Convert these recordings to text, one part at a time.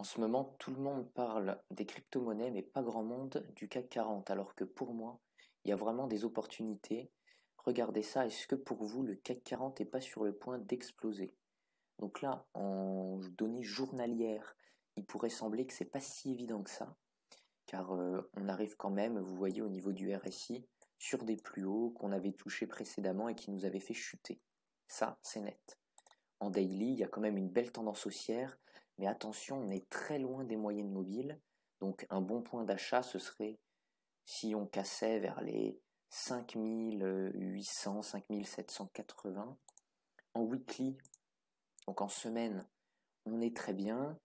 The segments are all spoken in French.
En ce moment, tout le monde parle des crypto-monnaies, mais pas grand monde du CAC 40, alors que pour moi, il y a vraiment des opportunités. Regardez ça, est-ce que pour vous, le CAC 40 n'est pas sur le point d'exploser? Donc là, en données journalières, il pourrait sembler que c'est pas si évident que ça, car on arrive quand même, vous voyez, au niveau du RSI, sur des plus hauts qu'on avait touchés précédemment et qui nous avaient fait chuter. Ça, c'est net. En daily, il y a quand même une belle tendance haussière, mais attention, on est très loin des moyennes mobiles. Donc un bon point d'achat, ce serait si on cassait vers les 5800, 5780. En weekly, donc en semaine, on est très bien,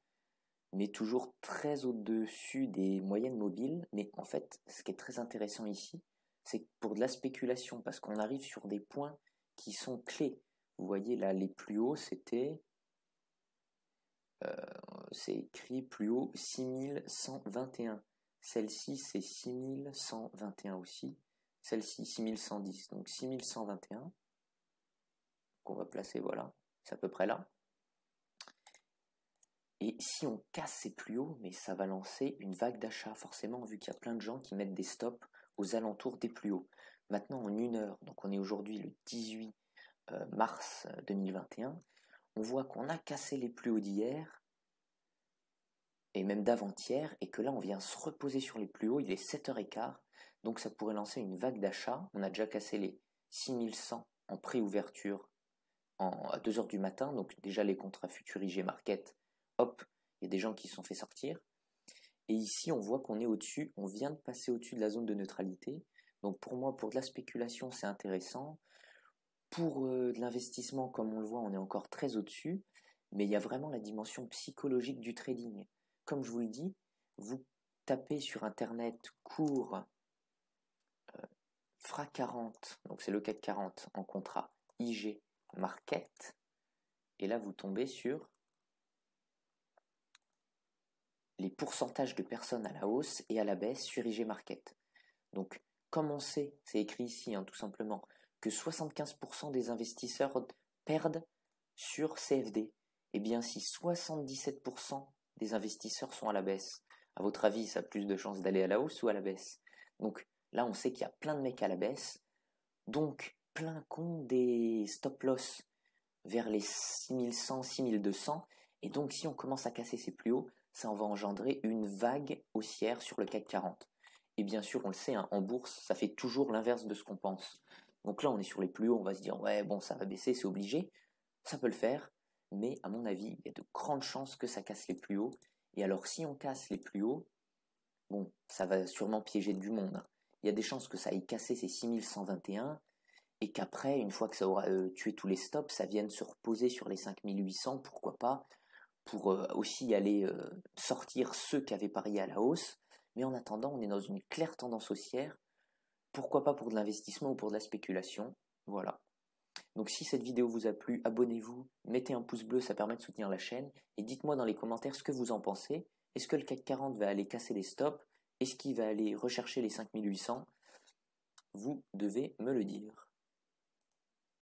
mais toujours très au-dessus des moyennes mobiles. Mais en fait, ce qui est très intéressant ici, c'est pour de la spéculation, parce qu'on arrive sur des points qui sont clés. Vous voyez là, les plus hauts, c'est écrit plus haut 6121. Celle-ci, c'est 6121 aussi. Celle-ci, 6110. Donc 6121, qu'on va placer, voilà. C'est à peu près là. Et si on casse ces plus hauts, mais ça va lancer une vague d'achat, forcément, vu qu'il y a plein de gens qui mettent des stops aux alentours des plus hauts. Maintenant, en une heure, donc on est aujourd'hui le 18 mars 2021, on voit qu'on a cassé les plus hauts d'hier, et même d'avant-hier, et que là on vient se reposer sur les plus hauts, il est 7h15, donc ça pourrait lancer une vague d'achat. On a déjà cassé les 6100 en pré-ouverture à 2h du matin, donc déjà les contrats futurs IG Market, hop, il y a des gens qui se sont fait sortir. Et ici on voit qu'on est au-dessus, on vient de passer au-dessus de la zone de neutralité, donc pour moi, pour de la spéculation, c'est intéressant. Pour de l'investissement, comme on le voit, on est encore très au-dessus, mais il y a vraiment la dimension psychologique du trading. Comme je vous le dis, vous tapez sur internet cours FRA 40, donc c'est le CAC 40 en contrat IG Market, et là vous tombez sur les pourcentages de personnes à la hausse et à la baisse sur IG Market. Donc, comme on sait, c'est écrit ici tout simplement, que 75% des investisseurs perdent sur CFD, eh bien si 77% des investisseurs sont à la baisse, à votre avis, ça a plus de chances d'aller à la hausse ou à la baisse? Donc là, on sait qu'il y a plein de mecs à la baisse, donc plein compte des stop-loss vers les 6100, 6200, et donc si on commence à casser ces plus hauts, ça va engendrer une vague haussière sur le CAC 40. Et bien sûr, on le sait, en bourse, ça fait toujours l'inverse de ce qu'on pense. Donc là, on est sur les plus hauts, on va se dire, ouais, bon, ça va baisser, c'est obligé. Ça peut le faire, mais à mon avis, il y a de grandes chances que ça casse les plus hauts. Et alors, si on casse les plus hauts, bon, ça va sûrement piéger du monde. Il y a des chances que ça aille casser ces 6121 et qu'après, une fois que ça aura tué tous les stops, ça vienne se reposer sur les 5800, pourquoi pas, pour aussi aller sortir ceux qui avaient parié à la hausse. Mais en attendant, on est dans une claire tendance haussière. Pourquoi pas pour de l'investissement ou pour de la spéculation. Voilà. Donc si cette vidéo vous a plu, abonnez-vous, mettez un pouce bleu, ça permet de soutenir la chaîne, et dites-moi dans les commentaires ce que vous en pensez. Est-ce que le CAC 40 va aller casser les stops? Est-ce qu'il va aller rechercher les 5800? Vous devez me le dire.